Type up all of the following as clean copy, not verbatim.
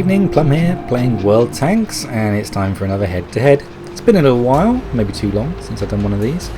evening, Plum here, playing World Tanks, and it's time for another head-to-head. It's been a little while, maybe too long, since I've done one of these.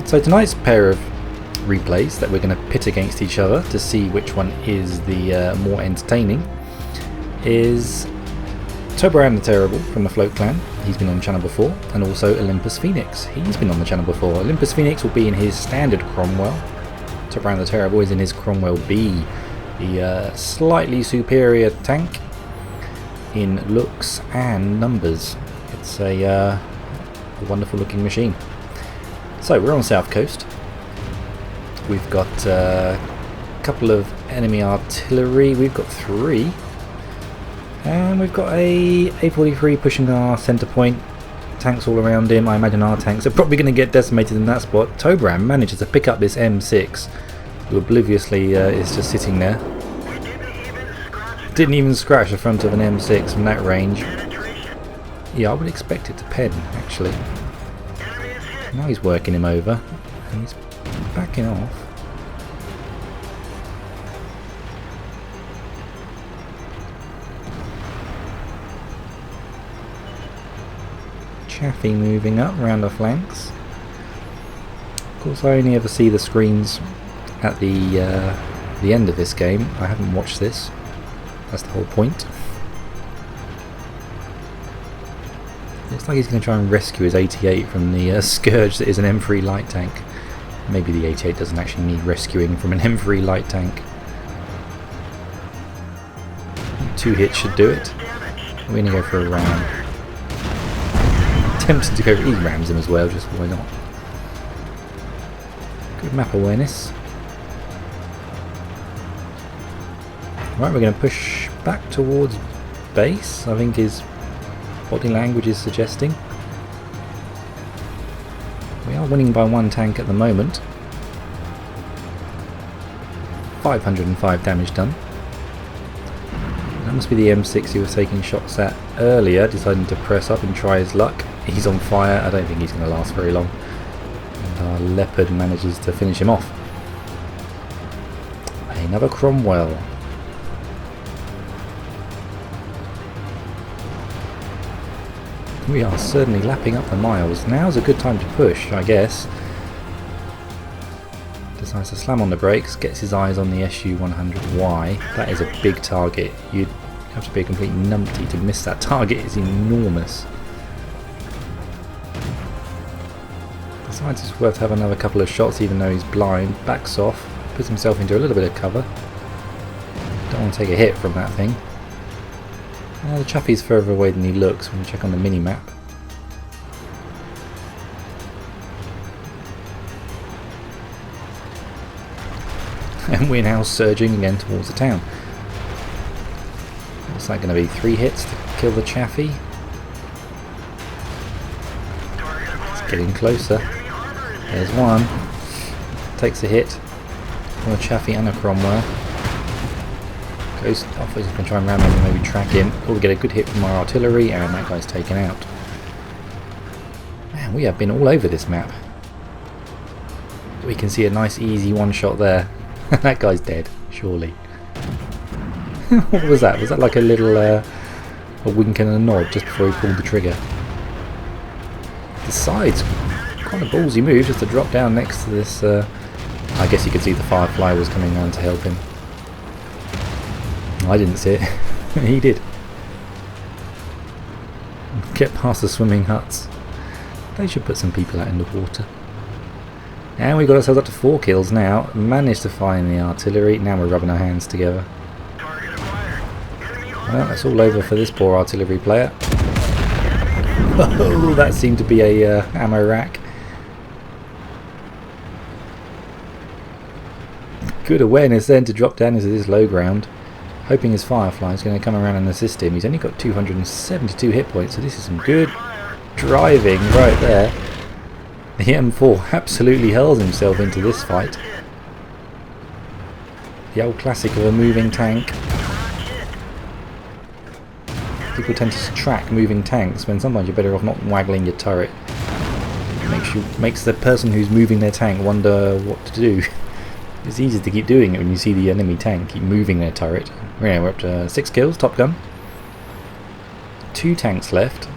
So tonight's pair of replays that we're going to pit against each other to see which one is the more entertaining is Tobaran the Terrible from the Float Clan. He's been on the channel before, and also Olympus Phoenix. He's been on the channel before. Olympus Phoenix will be in his standard Cromwell. Tobaran the Terrible is in his Cromwell B, the slightly superior tank in looks and numbers. It's a wonderful looking machine. So we're on the south coast. We've got a couple of enemy artillery. We've got 3. And we've got a A43 pushing our centre point. Tanks all around him. I imagine our tanks are probably going to get decimated in that spot. Tobaran manages to pick up this M6, who obliviously is just sitting there. Didn't even scratch the front of an M6 from that range. Yeah, I would expect it to pen, actually. Now he's working him over, and he's backing off. Chaffee moving up around the flanks. Of course, I only ever see the screens at the end of this game. I haven't watched this. That's the whole point. Looks like he's going to try and rescue his 88 from the scourge that is an M3 light tank. Maybe the 88 doesn't actually need rescuing from an M3 light tank. 2 hits should do it. We're going to go for a ram. Tempted to go for he rams him as well, just why not. Good map awareness. Right, we're going to push back towards base, I think his body language is suggesting. We are winning by 1 tank at the moment. 505 damage done. That must be the M6 he was taking shots at earlier, deciding to press up and try his luck. He's on fire. I don't think he's going to last very long. And our Leopard manages to finish him off. Another Cromwell. We are certainly lapping up the miles. Now's a good time to push, I guess. Decides to slam on the brakes, gets his eyes on the SU-100Y. That is a big target. You'd have to be a complete numpty to miss that target. It's enormous. Decides it's worth having another couple of shots even though he's blind. Backs off, puts himself into a little bit of cover. Don't want to take a hit from that thing. The Chaffee's further away than he looks when you check on the mini-map. And we're now surging again towards the town. What's that going to be? 3 hits to kill the Chaffee? It's getting closer. There's one. Takes a hit from a Chaffee and a Cromwell. Goes off, he's going to try and ram him and maybe track him. Or we get a good hit from our artillery, and that guy's taken out. Man, we have been all over this map. We can see a nice easy one shot there. That guy's dead, surely. What was that? Was that like a little a wink and a nod just before he pulled the trigger? The side's quite a ballsy move just to drop down next to this. I guess you could see the Firefly was coming down to help him. I didn't see it. He did. Get past the swimming huts. They should put some people out in the water. And we got ourselves up to 4 kills now. Managed to find the artillery. Now we're rubbing our hands together. Well, that's all over for this poor artillery player. Oh, that seemed to be a ammo rack. Good awareness then to drop down into this low ground. Hoping his Firefly is going to come around and assist him. He's only got 272 hit points, so this is some good driving right there. The M4 absolutely hurls himself into this fight. The old classic of a moving tank. People tend to track moving tanks when sometimes you're better off not waggling your turret. It makes the person who's moving their tank wonder what to do. It's easy to keep doing it when you see the enemy tank keep moving their turret. Yeah, we're up to 6 kills, Top Gun. 2 tanks left.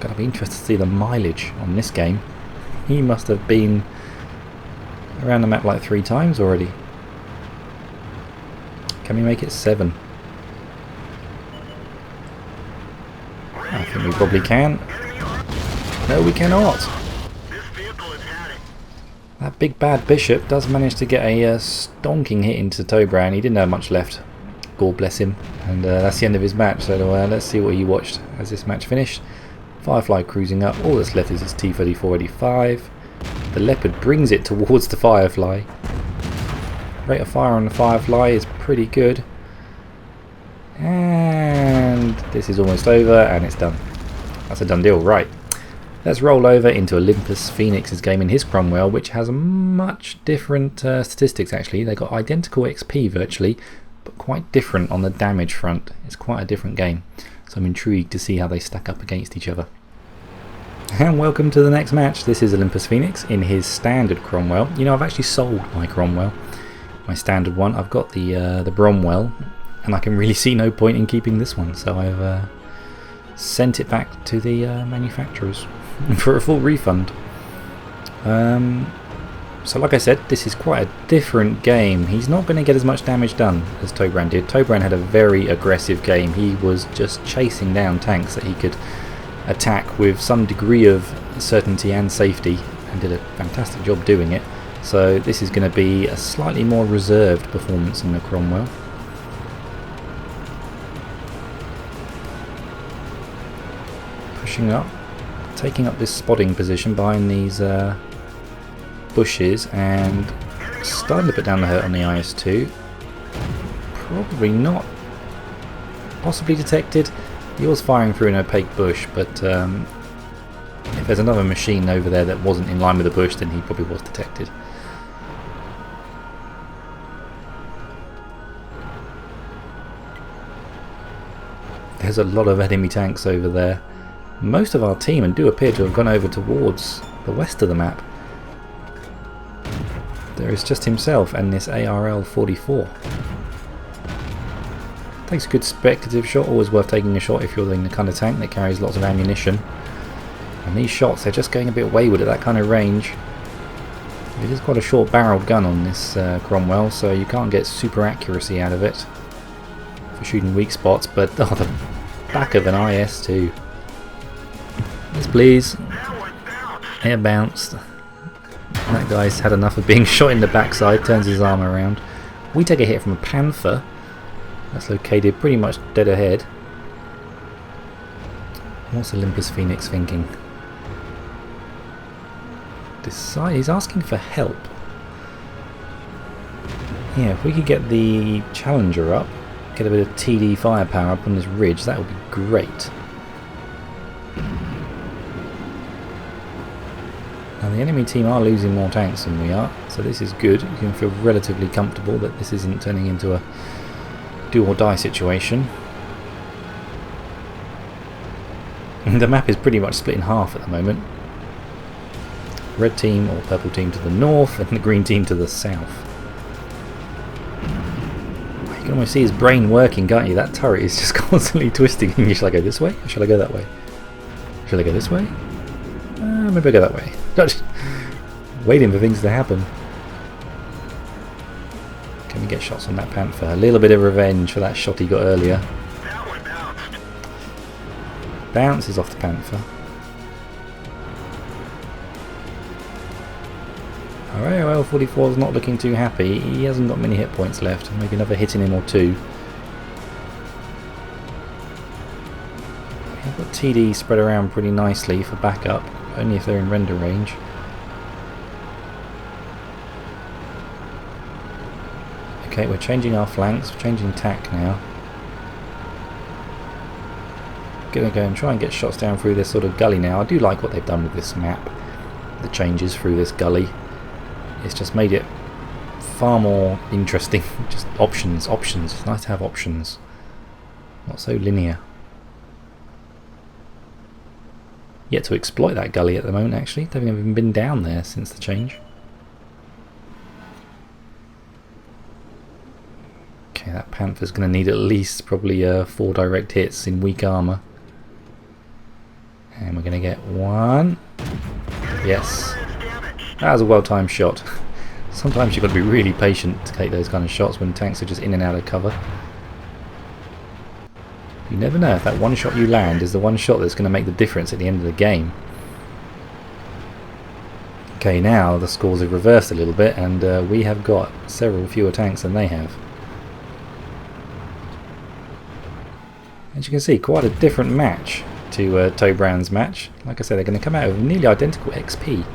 Gonna be interested to see the mileage on this game. He must have been around the map like 3 times already. Can we make it 7? I think we probably can. No, we cannot. That big bad bishop does manage to get a stonking hit into Tobran. He didn't have much left. God bless him. And that's the end of his match. So let's see what he watched as this match finished. Firefly cruising up. All that's left is his T-34-85. The Leopard brings it towards the Firefly. Rate of fire on the Firefly is pretty good. And this is almost over and it's done. That's a done deal. Right. Let's roll over into Olympus Phoenix's game in his Cromwell, which has a much different statistics actually. They got identical XP virtually, but quite different on the damage front. It's quite a different game. So I'm intrigued to see how they stack up against each other. And welcome to the next match. This is Olympus Phoenix in his standard Cromwell. You know, I've actually sold my Cromwell, my standard one. I've got the Bromwell, and I can really see no point in keeping this one. So I've sent it back to the manufacturers for a full refund. So like I said, this is quite a different game. He's not going to get as much damage done as Tobran did. Tobran had a very aggressive game. He was just chasing down tanks that he could attack with some degree of certainty and safety, and did a fantastic job doing it. So this is going to be a slightly more reserved performance in the Cromwell. Pushing up, taking up this spotting position behind these bushes and starting to put down the hurt on the IS-2. Probably not. Possibly detected. He was firing through an opaque bush, but if there's another machine over there that wasn't in line with the bush, then he probably was detected. There's a lot of enemy tanks over there. Most of our team and do appear to have gone over towards the west of the map. There is just himself and this ARL-44. Takes a good speculative shot, always worth taking a shot if you're the kind of tank that carries lots of ammunition. And these shots, they're just going a bit wayward at that kind of range. It is quite a short barreled gun on this Cromwell, so you can't get super accuracy out of it for shooting weak spots, but oh, the back of an IS-2. Yes please. Air bounced. That guy's had enough of being shot in the backside, turns his arm around. We take a hit from a Panther. That's located pretty much dead ahead. What's Olympus Phoenix thinking? He's asking for help. Yeah, if we could get the Challenger up, get a bit of TD firepower up on this ridge, that would be great. Now the enemy team are losing more tanks than we are, so this is good. You can feel relatively comfortable that this isn't turning into a do or die situation. The map is pretty much split in half at the moment. Red team or purple team to the north and the green team to the south. You can almost see his brain working, can't you? That turret is just constantly twisting. Shall I go this way? Or shall I go that way? Shall I go this way? Maybe I go that way. Just waiting for things to happen. Can we get shots on that Panther? A little bit of revenge for that shot he got earlier. Bounces off the Panther. Alright, well, 44's not looking too happy. He hasn't got many hit points left. Maybe another hit in him or two. We've got TD spread around pretty nicely for backup, only if they're in render range. Okay, we're changing our flanks, we're changing tack now. Gonna go and try and get shots down through this sort of gully now. I do like what they've done with this map, the changes through this gully. It's just made it far more interesting. Just options. It's nice to have options. Not so linear. Yet to exploit that gully at the moment actually. They haven't even been down there since the change. Okay, that Panther's going to need at least probably 4 direct hits in weak armour. And we're going to get 1. Yes. That was a well-timed shot. Sometimes you've got to be really patient to take those kind of shots when tanks are just in and out of cover. You never know if that one shot you land is the one shot that's going to make the difference at the end of the game. Okay, now the scores have reversed a little bit, and we have got several fewer tanks than they have. As you can see, quite a different match to Tobrand's match. Like I said, they're going to come out with nearly identical XP,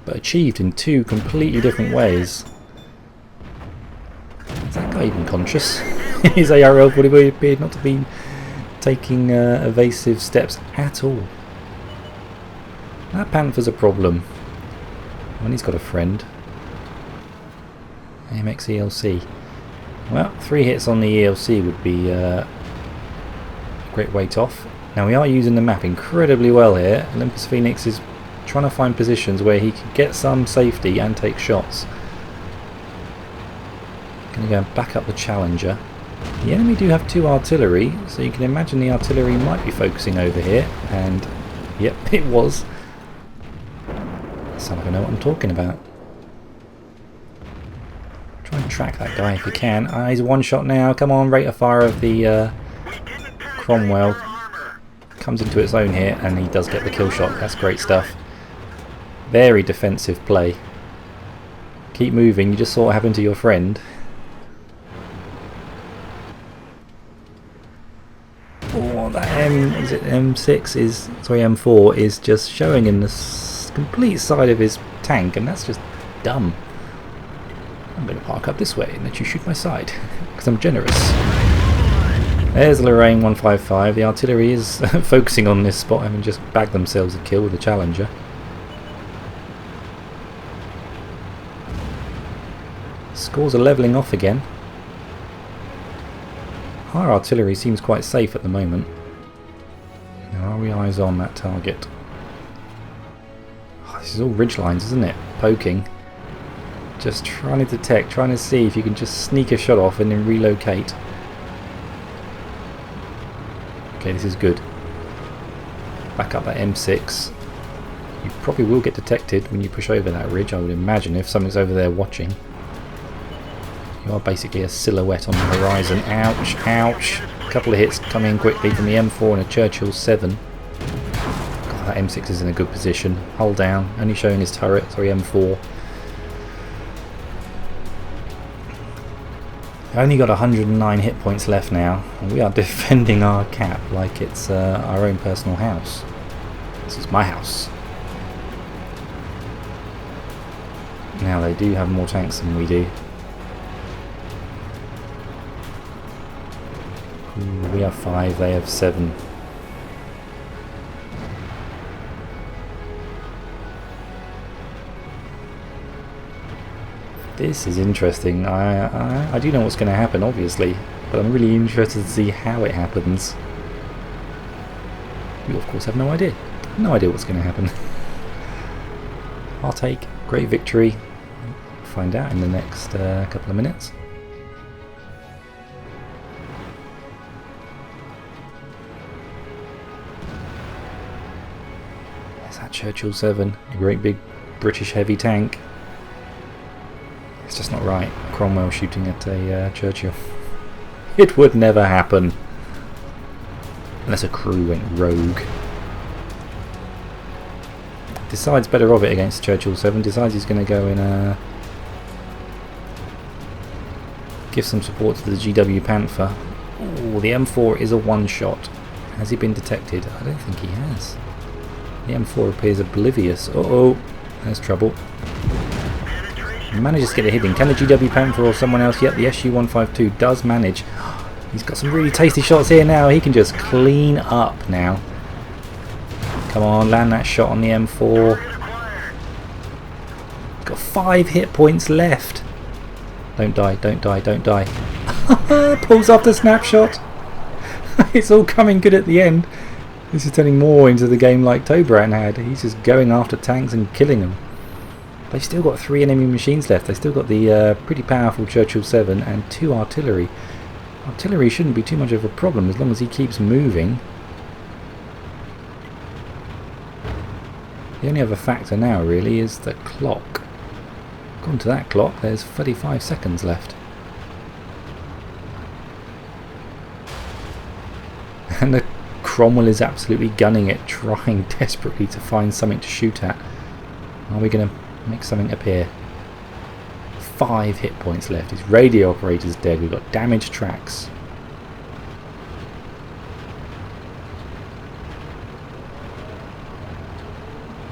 but achieved in 2 completely different ways. Is that guy even conscious? His ARL body appeared not to be taking evasive steps at all. That Panther's a problem. When he's got a friend. AMX ELC. Well, 3 hits on the ELC would be a great weight off. Now we are using the map incredibly well here. Olympus Phoenix is trying to find positions where he can get some safety and take shots. Going to go and back up the Challenger. The enemy do have 2 artillery, so you can imagine the artillery might be focusing over here. And yep, it was. Sound like I know what I'm talking about. Try and track that guy if you can. He's a 1-shot now. Come on, rate of fire of the Cromwell. Comes into its own here, and he does get the kill shot. That's great stuff. Very defensive play. Keep moving. You just saw what happened to your friend. Oh, that M6 is, sorry, M4 is just showing in the complete side of his tank, and that's just dumb. I'm going to park up this way and let you shoot my side because I'm generous. There's Lorraine 155. The artillery is focusing on this spot, having just bagged themselves a kill with the Challenger. Scores are levelling off again. Our artillery seems quite safe at the moment. Now, are we eyes on that target? Oh, this is all ridge lines, isn't it? Poking. Just trying to detect, trying to see if you can just sneak a shot off and then relocate. Okay, this is good. Back up that M6. You probably will get detected when you push over that ridge, I would imagine, if something's over there watching. You are basically a silhouette on the horizon. Ouch, ouch. A couple of hits coming in quickly from the M4 and a Churchill 7. God, that M6 is in a good position. Hull down, only showing his turret, sorry, M4. Only got 109 hit points left now, and we are defending our cap like it's our own personal house. This is my house. Now they do have more tanks than we do. Ooh, we have 5, they have 7. This is interesting. I do know what's going to happen, obviously, but I'm really interested to see how it happens. You, of course, have no idea. No idea what's going to happen. I'll take great victory. Find out in the next couple of minutes. There's that Churchill 7, a great big British heavy tank. It's just not right. Cromwell shooting at a Churchill. It would never happen. Unless a crew went rogue. Decides better of it against Churchill 7. Decides he's going to go and give some support to the GW Panther. Ooh, the M4 is a 1-shot. Has he been detected? I don't think he has. The M4 appears oblivious. Uh-oh. There's trouble. Manages to get a hit in. Can the GW Panther or someone else? Yep, the SU-152 does manage. He's got some really tasty shots here now. He can just clean up now. Come on, land that shot on the M4. Got 5 hit points left. Don't die, don't die, don't die. Pulls off the snapshot. It's all coming good at the end. This is turning more into the game like Tobrand had. He's just going after tanks and killing them. They've still got 3 enemy machines left. They've still got the pretty powerful Churchill 7 and 2 artillery. Artillery shouldn't be too much of a problem as long as he keeps moving. The only other factor now really is the clock. According to that clock, there's 35 seconds left. And the Cromwell is absolutely gunning it, trying desperately to find something to shoot at. Are we going to make something appear? 5 hit points left. His radio operator's dead. We've got damaged tracks.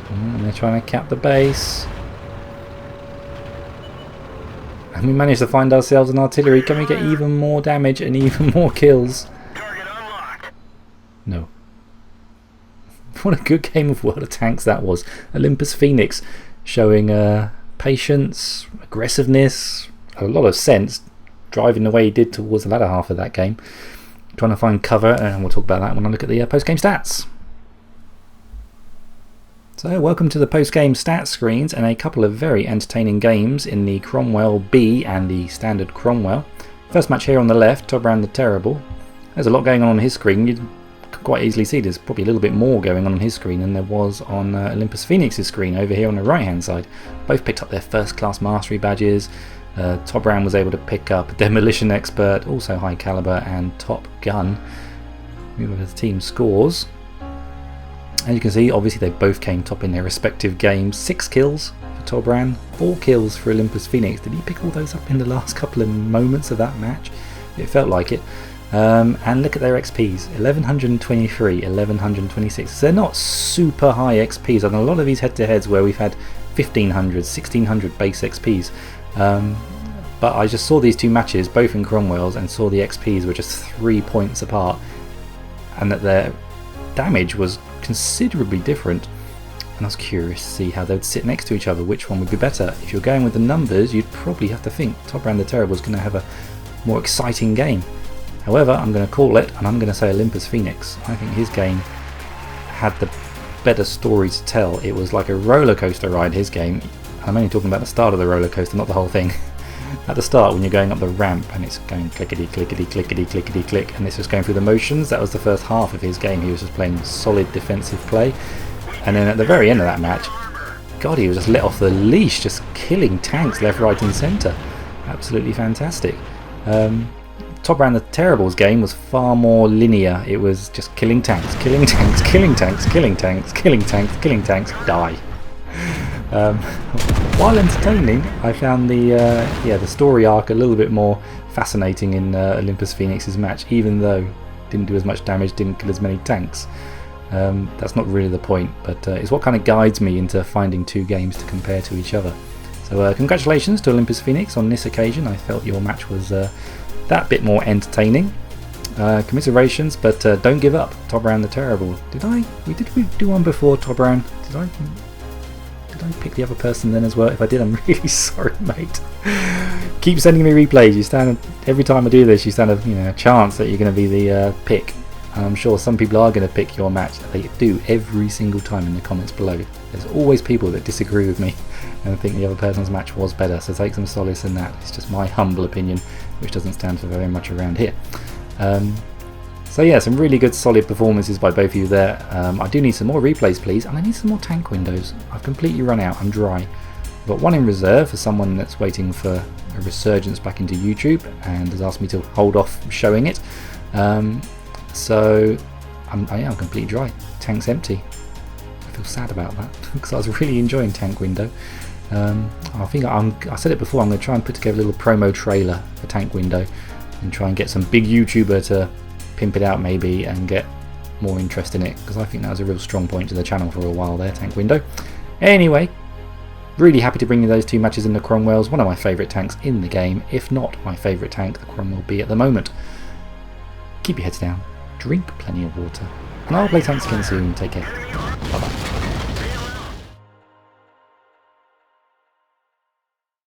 And they're trying to cap the base. And we managed to find ourselves an artillery. Can we get even more damage and even more kills? No. What a good game of World of Tanks that was. Olympus Phoenix showing patience, aggressiveness, a lot of sense, driving the way he did towards the latter half of that game. Trying to find cover, and we'll talk about that when I look at the post-game stats. So welcome to the post-game stats screens and a couple of very entertaining games in the Cromwell B and the standard Cromwell. First match here on the left, Tobran the Terrible. There's a lot going on his screen. You can quite easily see there's probably a little bit more going on his screen than there was on Olympus Phoenix's screen over here on the right hand side. Both picked up their first class mastery badges. Tobran was able to pick up Demolition Expert, also High Caliber and Top Gun. Move over to the team scores. As you can see, obviously they both came top in their respective games. 6 kills for Tobran, 4 kills for Olympus Phoenix. Did he pick all those up in the last couple of moments of that match? It felt like it. And look at their XPs, 1123, 1126. So they're not super high XPs on a lot of these head-to-heads where we've had 1500, 1600 base XPs. But I just saw these two matches, both in Cromwell's, and saw the XPs were just 3 points apart, and that their damage was considerably different. And I was curious to see how they'd sit next to each other, which one would be better. If you're going with the numbers, you'd probably have to think Tobran the Terrible is going to have a more exciting game. However, I'm going to call it, and I'm going to say Olympus Phoenix. I think his game had the better story to tell. It was like a roller coaster ride, his game. I'm only talking about the start of the roller coaster, not the whole thing. At the start, when you're going up the ramp and it's going clickety clickety clickety clickety click, and it's just going through the motions, that was the first half of his game. He was just playing solid defensive play. And then at the very end of that match, God, he was just let off the leash, just killing tanks left, right and centre. Absolutely fantastic. Tobran the Terrible's game was far more linear. It was just killing tanks, killing tanks, killing tanks, killing tanks, killing tanks, killing tanks, die. While entertaining, I found the story arc a little bit more fascinating in Olympus Phoenix's match, even though didn't do as much damage, didn't kill as many tanks. That's not really the point, but it's what kind of guides me into finding two games to compare to each other. So congratulations to Olympus Phoenix on this occasion. I felt your match was that bit more entertaining. Commiserations, but don't give up. Tobran the Terrible. Did we do one before Tobran? Did I pick the other person then as well? If I did, I'm really sorry, mate. Keep sending me replays. You stand every time I do this. You stand a chance that you're going to be the pick. And I'm sure some people are going to pick your match. They do every single time in the comments below. There's always people that disagree with me and think the other person's match was better. So take some solace in that. It's just my humble opinion, which doesn't stand for very much around here. So yeah, some really good solid performances by both of you there. I do need some more replays, please, and I need some more tank windows. I've completely run out. I'm dry. I've got one in reserve for someone that's waiting for a resurgence back into YouTube and has asked me to hold off showing it. So I'm completely dry. Tank's empty. I feel sad about that because I was really enjoying Tank Window. I think I said it before. I'm going to try and put together a little promo trailer for Tank Window and try and get some big YouTuber to pimp it out maybe and get more interest in it, because I think that was a real strong point to the channel for a while there, Tank Window. Anyway, really happy to bring you those two matches in the Cromwells. One of my favourite tanks in the game, if not my favourite tank, the Cromwell B at the moment. Keep your heads down, drink plenty of water, and I'll play tanks again soon. Take care. Bye bye.